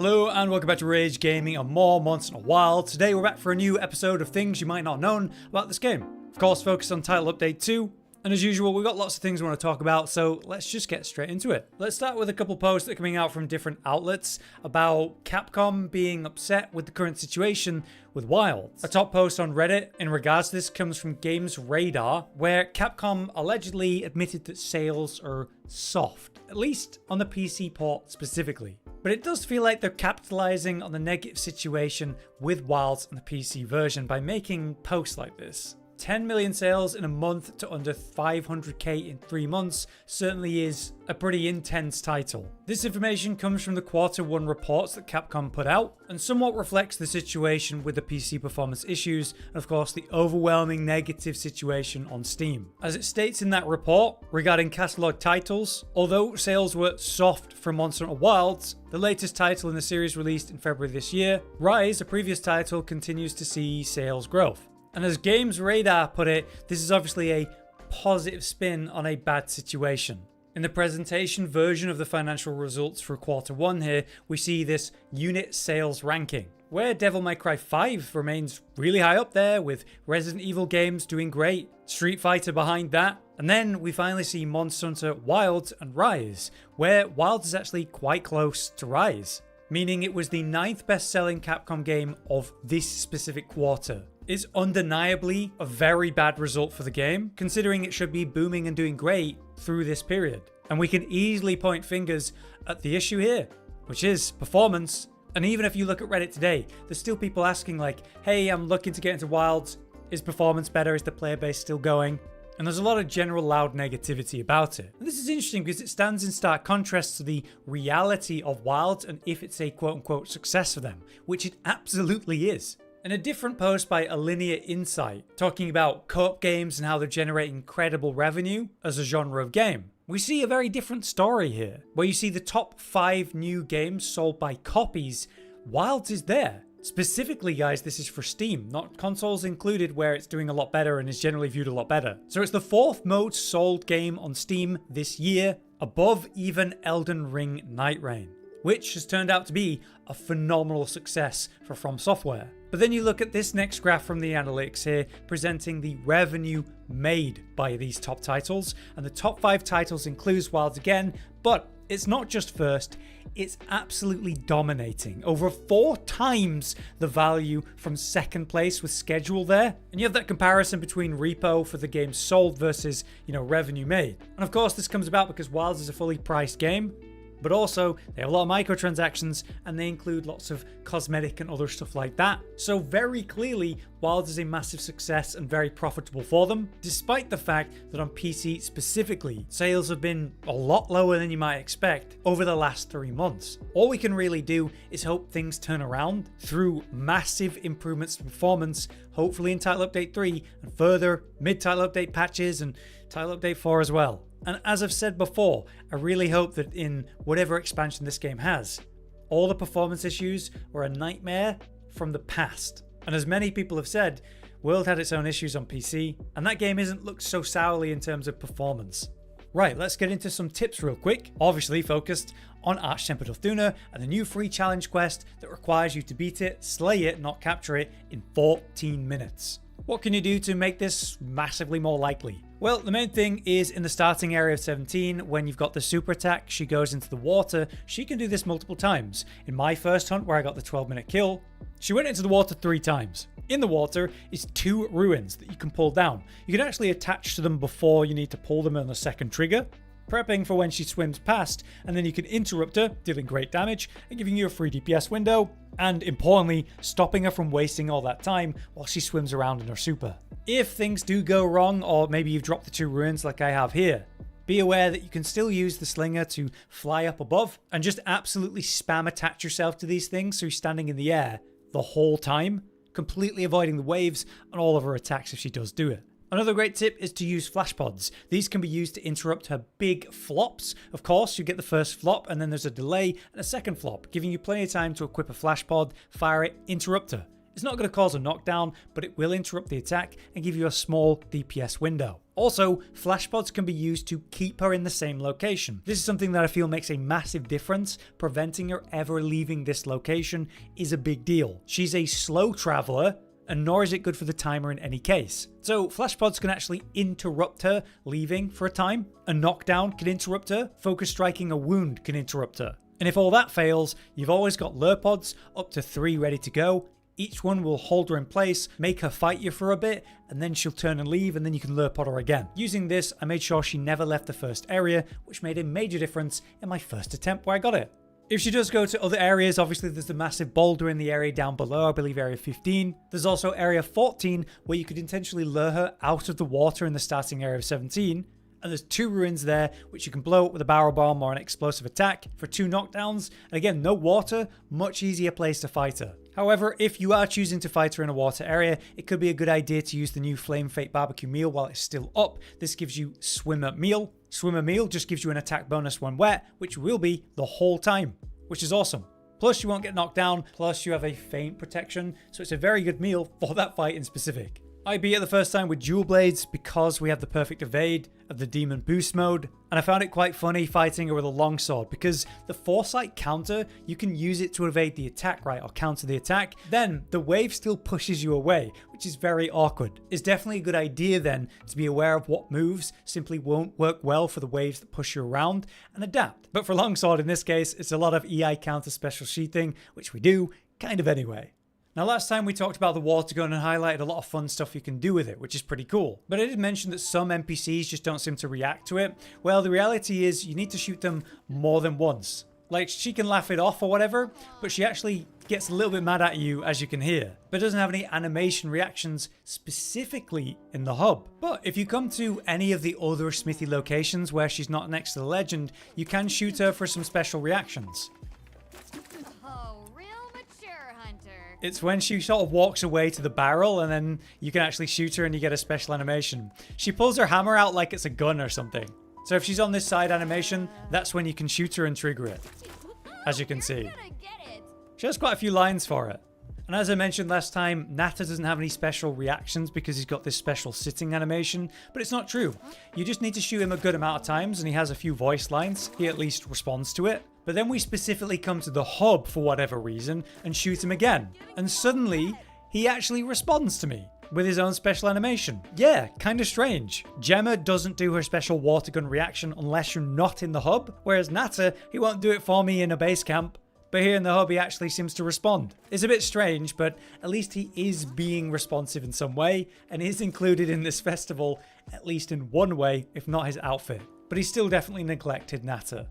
Hello and welcome back to Rage Gaming and more Monster in a While. Today we're back for a new episode of things you might not have known about this game. Of course, focused on title update 2. And as usual, we've got lots of things we want to talk about, so let's just get straight into it. Let's start with a couple posts that are coming out from different outlets about Capcom being upset with the current situation with Wilds. A top post on Reddit in regards to this comes from Games Radar, where Capcom allegedly admitted that sales are soft, at least on the PC port specifically. But it does feel like they're capitalizing on the negative situation with Wilds on the PC version by making posts like this. 10 million sales in a month to under 500k in 3 months certainly is a pretty intense title. This information comes from the Q1 reports that Capcom put out and somewhat reflects the situation with the PC performance issues and of course the overwhelming negative situation on Steam. As it states in that report regarding catalog titles, although sales were soft for Monster in a Wilds, the latest title in the series released in February this year, Rise, a previous title, continues to see sales growth. And as Games Radar put it, this is obviously a positive spin on a bad situation. In the presentation version of the financial results for Q1 here, we see this unit sales ranking, where Devil May Cry 5 remains really high up there, with Resident Evil games doing great, Street Fighter behind that, and then we finally see Monster Hunter Wilds and Rise, where Wilds is actually quite close to Rise, meaning it was the 9th best-selling Capcom game of this specific quarter. Is undeniably a very bad result for the game, considering it should be booming and doing great through this period. And we can easily point fingers at the issue here, which is performance. And even if you look at Reddit today, there's still people asking like, hey, I'm looking to get into Wilds. Is performance better? Is the player base still going? And there's a lot of general loud negativity about it. And this is interesting because it stands in stark contrast to the reality of Wilds and if it's a quote-unquote success for them, which it absolutely is. In a different post by A Linear Insight, talking about co-op games and how they're generating incredible revenue as a genre of game, we see a very different story here, where you see the top 5 new games sold by copies. Wilds is there. Specifically, guys, this is for Steam, not consoles included, where it's doing a lot better and is generally viewed a lot better. So it's the 4th most sold game on Steam this year, above even Elden Ring Night Reign, which has turned out to be a phenomenal success for From Software. But then you look at this next graph from the analytics here, presenting the revenue made by these top titles, and the top 5 titles includes Wilds again, but it's not just first, it's absolutely dominating. Over 4 times the value from second place with schedule there. And you have that comparison between repo for the game sold versus, revenue made. And of course this comes about because Wilds is a fully priced game, but also they have a lot of microtransactions and they include lots of cosmetic and other stuff like that. So very clearly, Wilds is a massive success and very profitable for them, despite the fact that on PC specifically, sales have been a lot lower than you might expect over the last 3 months. All we can really do is hope things turn around through massive improvements to performance, hopefully in Title Update 3 and further mid-title update patches and Title Update 4 as well. And as I've said before, I really hope that in whatever expansion this game has, all the performance issues were a nightmare from the past. And as many people have said, World had its own issues on PC, and that game isn't looked so sourly in terms of performance. Right, let's get into some tips real quick, obviously focused on Archtempered Duna and the new free challenge quest that requires you to beat it, slay it, not capture it, in 14 minutes. What can you do to make this massively more likely? Well, the main thing is in the starting area of 17, when you've got the super attack, she goes into the water. She can do this multiple times. In my first hunt, where I got the 12-minute kill, she went into the water 3 times. In the water is 2 ruins that you can pull down. You can actually attach to them before you need to pull them on the second trigger, prepping for when she swims past, and then you can interrupt her, dealing great damage and giving you a free DPS window, and importantly, stopping her from wasting all that time while she swims around in her super. If things do go wrong, or maybe you've dropped the 2 ruins like I have here, be aware that you can still use the slinger to fly up above and just absolutely spam attach yourself to these things so you're standing in the air the whole time, completely avoiding the waves and all of her attacks if she does do it. Another great tip is to use flash pods. These can be used to interrupt her big flops. Of course, you get the first flop and then there's a delay and a second flop, giving you plenty of time to equip a flash pod, fire it, interrupt her. It's not going to cause a knockdown, but it will interrupt the attack and give you a small DPS window. Also, flash pods can be used to keep her in the same location. This is something that I feel makes a massive difference. Preventing her ever leaving this location is a big deal. She's a slow traveler, and nor is it good for the timer in any case. So flash pods can actually interrupt her leaving for a time. A knockdown can interrupt her. Focus striking a wound can interrupt her. And if all that fails, you've always got lure pods, up to 3 ready to go. Each one will hold her in place, make her fight you for a bit, and then she'll turn and leave, and then you can lure pod her again. Using this, I made sure she never left the first area, which made a major difference in my first attempt where I got it. If she does go to other areas, obviously there's the massive boulder in the area down below, I believe area 15. There's also area 14, where you could intentionally lure her out of the water in the starting area of 17. And there's 2 ruins there, which you can blow up with a barrel bomb or an explosive attack for 2 knockdowns. And again, no water, much easier place to fight her. However, if you are choosing to fight her in a water area, it could be a good idea to use the new flamefete barbecue meal while it's still up. This gives you swimmer meal. Swimmer meal just gives you an attack bonus when wet, which will be the whole time, which is awesome. Plus you won't get knocked down, plus you have a feint protection, so it's a very good meal for that fight in specific. I beat it the first time with dual blades because we have the perfect evade of the demon boost mode, and I found it quite funny fighting her with a longsword because the foresight counter, you can use it to evade the attack, right, or counter the attack. Then the wave still pushes you away, which is very awkward. It's definitely a good idea then to be aware of what moves simply won't work well for the waves that push you around and adapt. But for longsword in this case, it's a lot of EI counter special sheathing, which we do kind of anyway. Now last time we talked about the water gun and highlighted a lot of fun stuff you can do with it, which is pretty cool. But I did mention that some NPCs just don't seem to react to it. Well, the reality is you need to shoot them more than once. Like, she can laugh it off or whatever, but she actually gets a little bit mad at you, as you can hear, but doesn't have any animation reactions specifically in the hub. But if you come to any of the other smithy locations where she's not next to the legend, you can shoot her for some special reactions. It's when she sort of walks away to the barrel and then you can actually shoot her and you get a special animation. She pulls her hammer out like it's a gun or something. So if she's on this side animation, that's when you can shoot her and trigger it, as you can see. She has quite a few lines for it. And as I mentioned last time, Natter doesn't have any special reactions because he's got this special sitting animation, but it's not true. You just need to shoot him a good amount of times and he has a few voice lines. He at least responds to it. But then we specifically come to the hub for whatever reason and shoot him again. And suddenly, he actually responds to me with his own special animation. Yeah, kind of strange. Gemma doesn't do her special water gun reaction unless you're not in the hub, whereas Natter, he won't do it for me in a base camp. But here in the hub, he actually seems to respond. It's a bit strange, but at least he is being responsive in some way and is included in this festival, at least in one way, if not his outfit. But he's still definitely neglected Natter.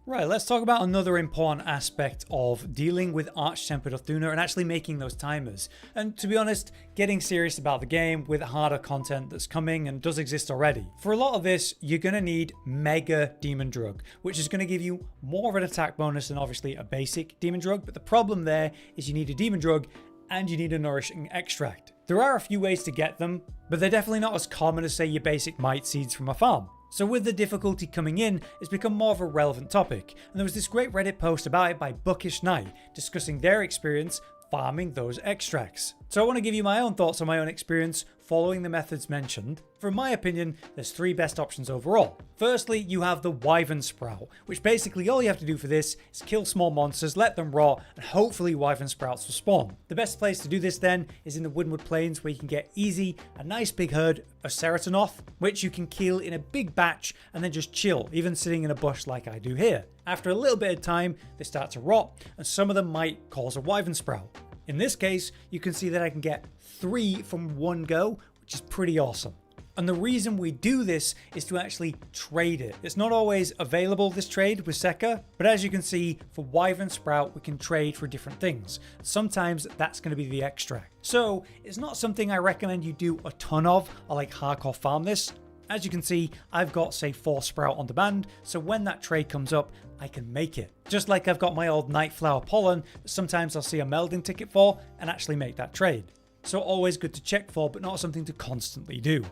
Right, let's talk about another important aspect of dealing with Arch-Tempered Duna and actually making those timers. And to be honest, getting serious about the game with harder content that's coming and does exist already. For a lot of this, you're going to need Mega Demon Drug, which is going to give you more of an attack bonus than obviously a basic Demon Drug. But the problem there is you need a Demon Drug and you need a Nourishing Extract. There are a few ways to get them, but they're definitely not as common as say your basic Might Seeds from a farm. So with the difficulty coming in, it's become more of a relevant topic, and there was this great Reddit post about it by Bookish Knight discussing their experience farming those extracts. So I want to give you my own thoughts on my own experience following the methods mentioned. From my opinion, there's 3 best options overall. Firstly, you have the Wyvern Sprout, which basically all you have to do for this is kill small monsters, let them rot, and hopefully Wyvern Sprouts will spawn. The best place to do this then is in the Windward Plains, where you can get easy a nice big herd of Ceratanoth, which you can kill in a big batch and then just chill, even sitting in a bush like I do here. After a little bit of time, they start to rot, and some of them might cause a Wyvern Sprout. In this case, you can see that I can get 3 from one go, which is pretty awesome. And the reason we do this is to actually trade it. It's not always available, this trade with Sekka, but as you can see, for Wyvern Sprout, we can trade for different things. Sometimes that's going to be the extract. So it's not something I recommend you do a ton of, or like hardcore farm this. As you can see, I've got say 4 Sprout on demand, so when that trade comes up, I can make it. Just like I've got my old Nightflower Pollen that sometimes I'll see a melding ticket for and actually make that trade. So always good to check for, but not something to constantly do.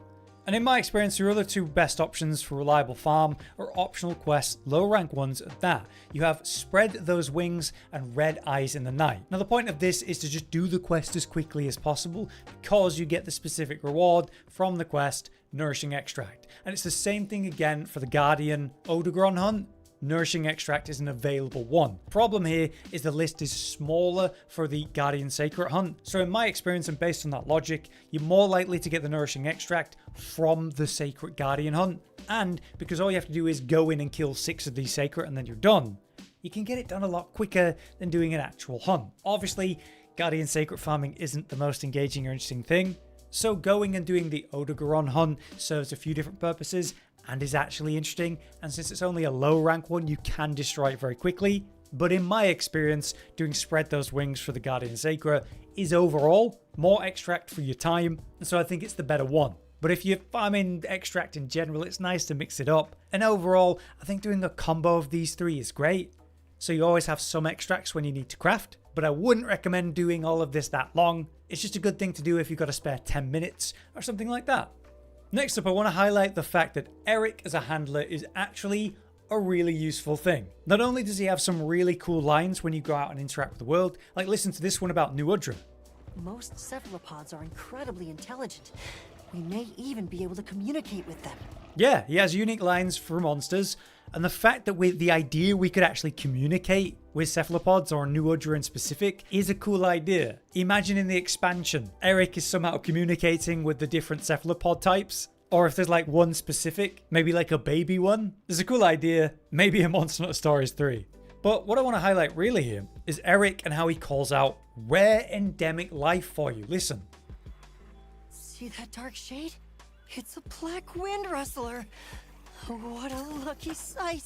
And in my experience, your other two best options for reliable farm are optional quests, low rank ones at that. You have spread those wings and red eyes in the night. Now the point of this is to just do the quest as quickly as possible because you get the specific reward from the quest, nourishing extract. And it's the same thing again for the guardian Odegron hunt. Nourishing extract is an available one. Problem here is the list is smaller for the guardian seikret hunt. So in my experience and based on that logic, you're more likely to get the nourishing extract from the seikret guardian hunt. And because all you have to do is go in and kill 6 of these seikret and then you're done, you can get it done a lot quicker than doing an actual hunt. Obviously, guardian seikret farming isn't the most engaging or interesting thing. So going and doing the Odegron hunt serves a few different purposes and is actually interesting, and since it's only a low rank one, you can destroy it very quickly. But in my experience, doing spread those wings for the guardian seikret is overall more extract for your time, and so I think it's the better one. But if you're farming extract in general, it's nice to mix it up, and overall I think doing a combo of these 3 is great. So you always have some extracts when you need to craft, but I wouldn't recommend doing all of this that long. It's just a good thing to do if you've got a spare 10 minutes or something like that. Next up, I want to highlight the fact that Erik as a handler is actually a really useful thing. Not only does he have some really cool lines when you go out and interact with the world, like listen to this one about new Udra. Most cephalopods are incredibly intelligent. We may even be able to communicate with them. Yeah, he has unique lines for monsters, and the fact that the idea we could actually communicate with cephalopods or new Udra in specific is a cool idea. Imagine in the expansion, Erik is somehow communicating with the different cephalopod types, or if there's like one specific, maybe like a baby one. There's a cool idea, maybe a Monster Hunter Stories 3. But what I want to highlight really here is Erik and how he calls out rare endemic life for you. Listen. See that dark shade? It's a black wind rustler. What a lucky sight.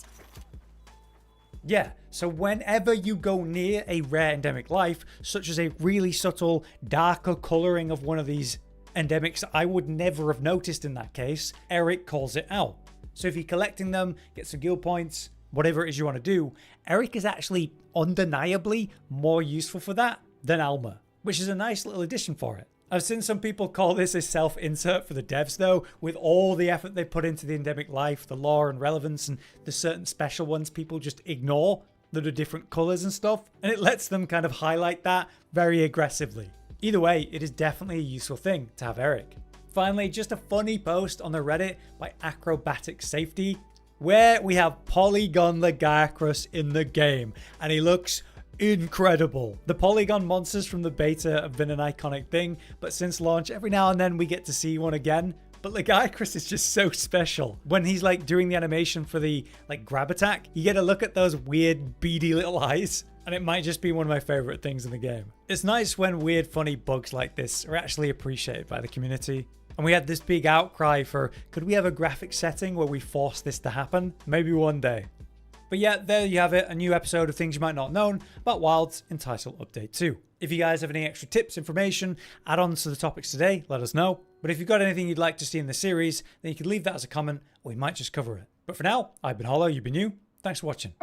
Yeah, so whenever you go near a rare endemic life, such as a really subtle darker colouring of one of these endemics I would never have noticed in that case, Erik calls it out. So if you're collecting them, get some guild points, whatever it is you want to do, Erik is actually undeniably more useful for that than Alma, which is a nice little addition for it. I've seen some people call this a self-insert for the devs though, with all the effort they put into the endemic life, the lore and relevance, and the certain special ones people just ignore that are different colours and stuff, and it lets them kind of highlight that very aggressively. Either way, it is definitely a useful thing to have Erik. Finally, just a funny post on the Reddit by Acrobatic Safety, where we have Polygon Lagiacrus in the game, and he looks incredible. The polygon monsters from the beta have been an iconic thing, but since launch, every now and then we get to see one again. But Lagiacrus is just so special. When he's like doing the animation for the like grab attack, you get a look at those weird beady little eyes, and it might just be one of my favorite things in the game. It's nice when weird funny bugs like this are actually appreciated by the community. And we had this big outcry for, could we have a graphic setting where we force this to happen? Maybe one day. But yeah, there you have it, a new episode of Things You Might Not Have Known about Wilds entitled Update 2. If you guys have any extra tips, information, add-ons to the topics today, let us know. But if you've got anything you'd like to see in the series, then you can leave that as a comment, or we might just cover it. But for now, I've been Hollow, you've been you. Thanks for watching.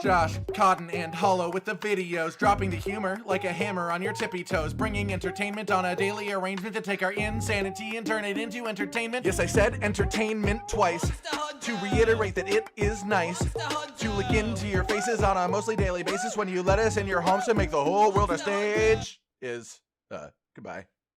Josh, Cotton, and Hollow with the videos, dropping the humor like a hammer on your tippy toes, bringing entertainment on a daily arrangement to take our insanity and turn it into entertainment. Yes, I said entertainment twice, to reiterate that it is nice to look into your faces on a mostly daily basis when you let us in your homes to make the whole world a stage. Goodbye.